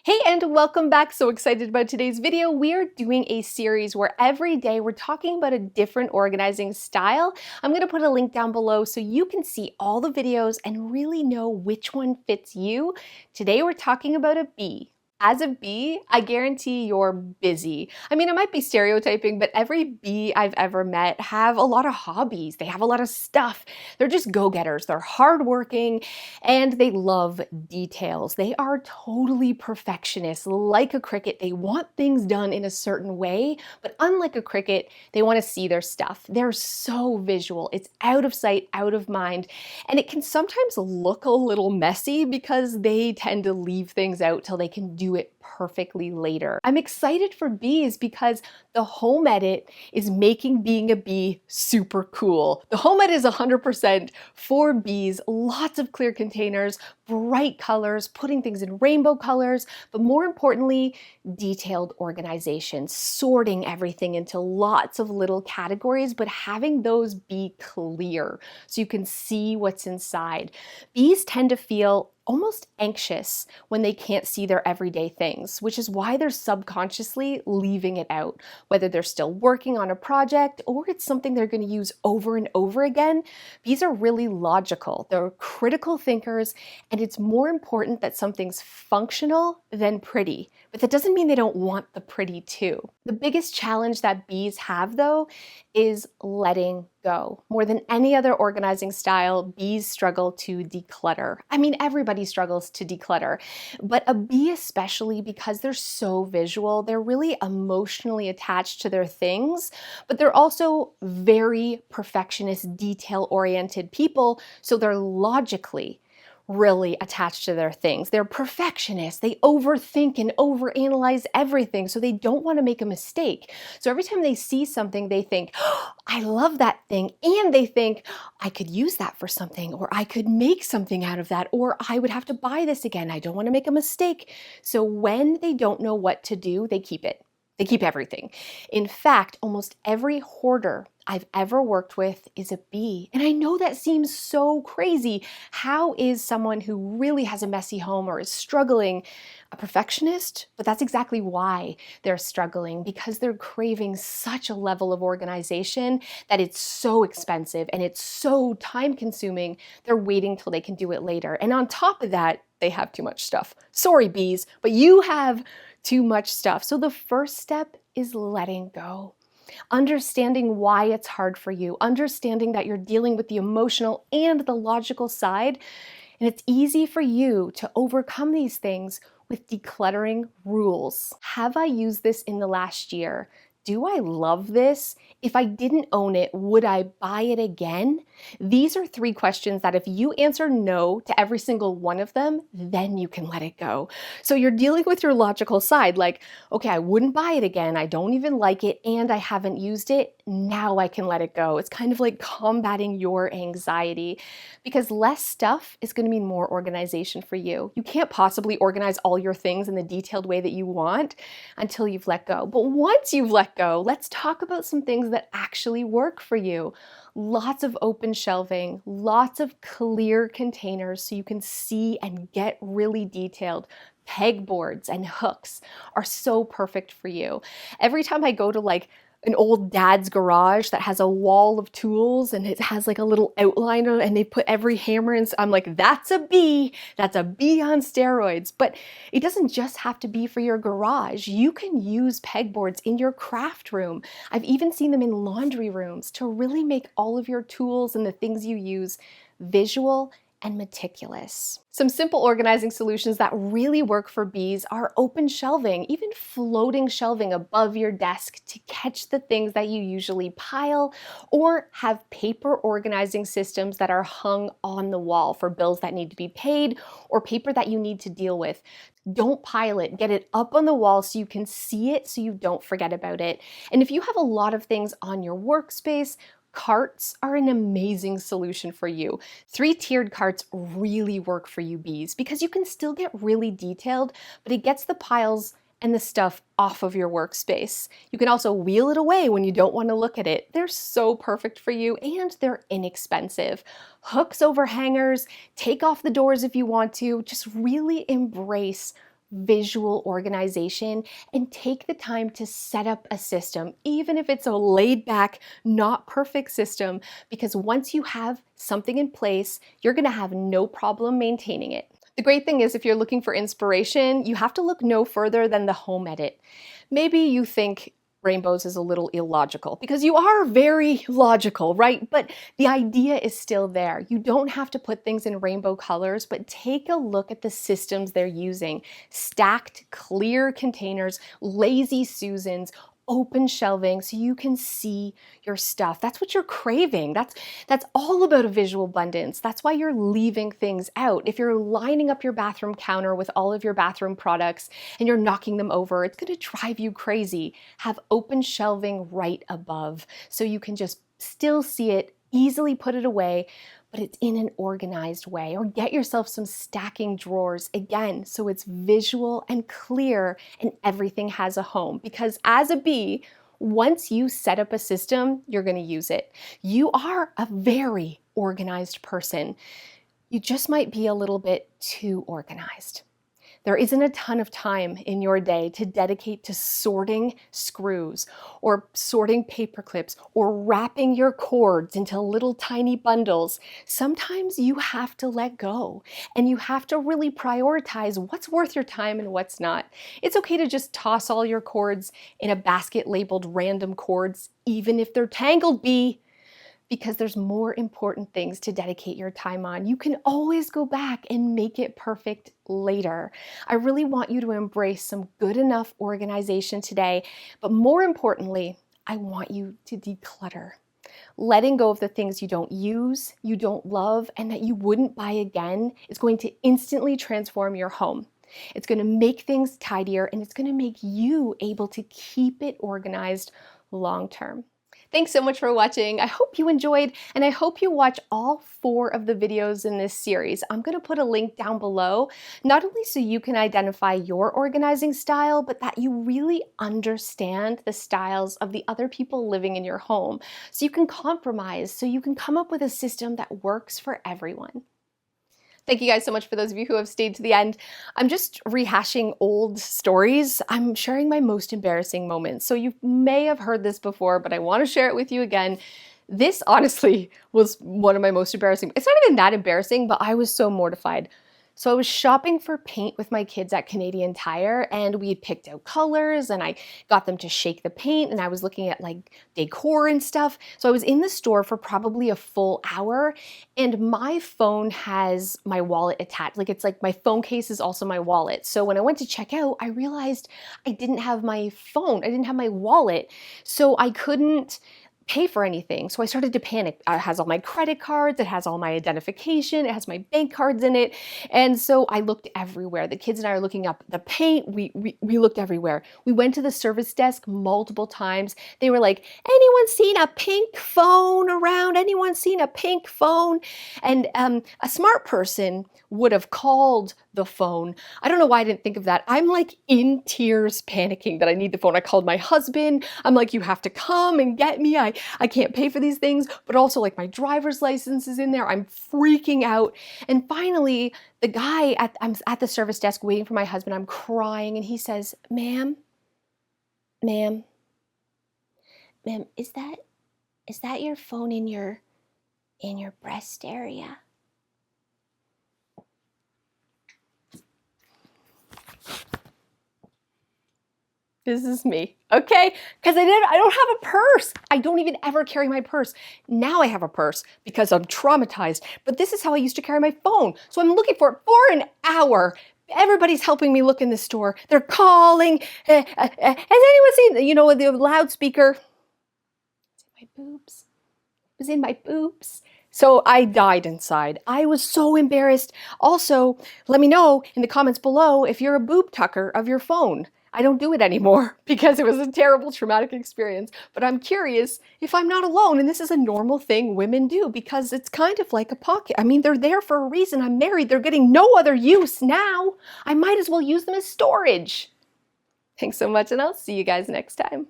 Hey and welcome back. So excited about today's video. We are doing a series where every day we're talking about a different organizing style. I'm going to put a link down below so you can see all the videos and really know which one fits you. Today we're talking about a bee. As a bee, I guarantee you're busy. I mean, I might be stereotyping, but every bee I've ever met have a lot of hobbies. They have a lot of stuff. They're just go-getters. They're hardworking and they love details. They are totally perfectionists. Like a cricket, they want things done in a certain way, but unlike a cricket, they want to see their stuff. They're so visual. It's out of sight, out of mind, and it can sometimes look a little messy because they tend to leave things out till they can do it perfectly later. I'm excited for bees because the home edit is making being a bee super cool. The home edit is 100% for bees, lots of clear containers, bright colors, putting things in rainbow colors, but more importantly, detailed organization, sorting everything into lots of little categories, but having those be clear so you can see what's inside. Bees tend to feel almost anxious when they can't see their everyday things, which is why they're subconsciously leaving it out. Whether they're still working on a project or it's something they're going to use over and over again, bees are really logical. They're critical thinkers, and it's more important that something's functional than pretty. But that doesn't mean they don't want the pretty too. The biggest challenge that bees have, though, is letting go. More than any other organizing style, bees struggle to declutter. I mean, everybody struggles to declutter, but a bee especially, because they're so visual, they're really emotionally attached to their things, but they're also very perfectionist, detail-oriented people, so they're logically really attached to their things. They're perfectionists. They overthink and overanalyze everything, so they don't want to make a mistake. So every time they see something, they think, oh, I love that thing, and they think, I could use that for something, or I could make something out of that, or I would have to buy this again. I don't want to make a mistake. So when they don't know what to do, they keep it. They keep everything. In fact, almost every hoarder I've ever worked with is a bee. And I know that seems so crazy. How is someone who really has a messy home or is struggling a perfectionist? But that's exactly why they're struggling, because they're craving such a level of organization that it's so expensive and it's so time consuming, they're waiting till they can do it later. And on top of that, they have too much stuff. Sorry, bees, but you have too much stuff. So the first step is letting go. Understanding why it's hard for you, understanding that you're dealing with the emotional and the logical side, and it's easy for you to overcome these things with decluttering rules. Have I used this in the last year? Do I love this? If I didn't own it, would I buy it again? These are three questions that if you answer no to every single one of them, then you can let it go. So you're dealing with your logical side, like, okay, I wouldn't buy it again, I don't even like it, and I haven't used it, now I can let it go. It's kind of like combating your anxiety, because less stuff is going to mean more organization for you. You can't possibly organize all your things in the detailed way that you want until you've let go. But once you've let go, let's talk about some things that actually work for you. Lots of open shelving, lots of clear containers so you can see and get really detailed. Pegboards and hooks are so perfect for you. Every time I go to like an old dad's garage that has a wall of tools and it has like a little outliner and they put every hammer in, I'm like, that's a bee on steroids. But it doesn't just have to be for your garage. You can use pegboards in your craft room. I've even seen them in laundry rooms to really make all of your tools and the things you use visual and meticulous. Some simple organizing solutions that really work for bees are open shelving, even floating shelving above your desk to catch the things that you usually pile, or have paper organizing systems that are hung on the wall for bills that need to be paid or paper that you need to deal with. Don't pile it, get it up on the wall so you can see it so you don't forget about it. And if you have a lot of things on your workspace, carts are an amazing solution for you. 3-tiered carts really work for you bees because you can still get really detailed, but it gets the piles and the stuff off of your workspace. You can also wheel it away when you don't want to look at it. They're so perfect for you and they're inexpensive. Hooks over hangers, take off the doors if you want to, just really embrace visual organization and take the time to set up a system, even if it's a laid back, not perfect system, because once you have something in place, you're gonna have no problem maintaining it. The great thing is if you're looking for inspiration, you have to look no further than the home edit. Maybe you think rainbows is a little illogical because you are very logical, right? But the idea is still there. You don't have to put things in rainbow colors, but take a look at the systems they're using. Stacked, clear containers, lazy Susans, open shelving so you can see your stuff. That's what you're craving. That's all about a visual abundance. That's why you're leaving things out. If you're lining up your bathroom counter with all of your bathroom products and you're knocking them over, it's going to drive you crazy. Have open shelving right above so you can just still see it, easily put it away, but it's in an organized way. Or get yourself some stacking drawers, again, so it's visual and clear and everything has a home. Because as a bee, once you set up a system, you're gonna use it. You are a very organized person. You just might be a little bit too organized. There isn't a ton of time in your day to dedicate to sorting screws or sorting paper clips or wrapping your cords into little tiny bundles. Sometimes you have to let go and you have to really prioritize what's worth your time and what's not. It's okay to just toss all your cords in a basket labeled random cords, even if they're tangled, bee, because there's more important things to dedicate your time on. You can always go back and make it perfect later. I really want you to embrace some good enough organization today, but more importantly, I want you to declutter. Letting go of the things you don't use, you don't love, and that you wouldn't buy again is going to instantly transform your home. It's going to make things tidier and it's going to make you able to keep it organized long term. Thanks so much for watching. I hope you enjoyed, and I hope you watch all 4 of the videos in this series. I'm going to put a link down below, not only so you can identify your organizing style, but that you really understand the styles of the other people living in your home. So you can compromise, so you can come up with a system that works for everyone. Thank you guys so much for those of you who have stayed to the end. I'm just rehashing old stories. I'm sharing my most embarrassing moments. So you may have heard this before, but I want to share it with you again. This honestly was one of my most embarrassing. It's not even that embarrassing, but I was so mortified. So I was shopping for paint with my kids at Canadian Tire, and we had picked out colors and I got them to shake the paint, and I was looking at like decor and stuff. So I was in the store for probably a full hour, and my phone has my wallet attached. Like it's like my phone case is also my wallet. So when I went to check out, I realized I didn't have my phone. I didn't have my wallet. So I couldn't pay for anything. So I started to panic. It has all my credit cards, it has all my identification, it has my bank cards in it. And so I looked everywhere. The kids and I are looking up the paint. We looked everywhere. We went to the service desk multiple times. They were like, anyone seen a pink phone around? Anyone seen a pink phone? And a smart person would have called the phone. I don't know why I didn't think of that. I'm like in tears panicking that I need the phone. I called my husband. I'm like, you have to come and get me. I can't pay for these things, but also like my driver's license is in there. I'm freaking out. And finally, the guy I'm at the service desk waiting for my husband. I'm crying and he says, ma'am, is that your phone in your breast area? This is me, okay? Because I don't have a purse. I don't even ever carry my purse. Now I have a purse because I'm traumatized, but this is how I used to carry my phone. So I'm looking for it for an hour. Everybody's helping me look in the store. They're calling. Has anyone seen, the loudspeaker? My boobs. It was in my boobs. So I died inside. I was so embarrassed. Also, let me know in the comments below if you're a boob tucker of your phone. I don't do it anymore because it was a terrible traumatic experience, but I'm curious if I'm not alone and this is a normal thing women do because it's kind of like a pocket. I mean, they're there for a reason. I'm married. They're getting no other use now. I might as well use them as storage. Thanks so much, and I'll see you guys next time.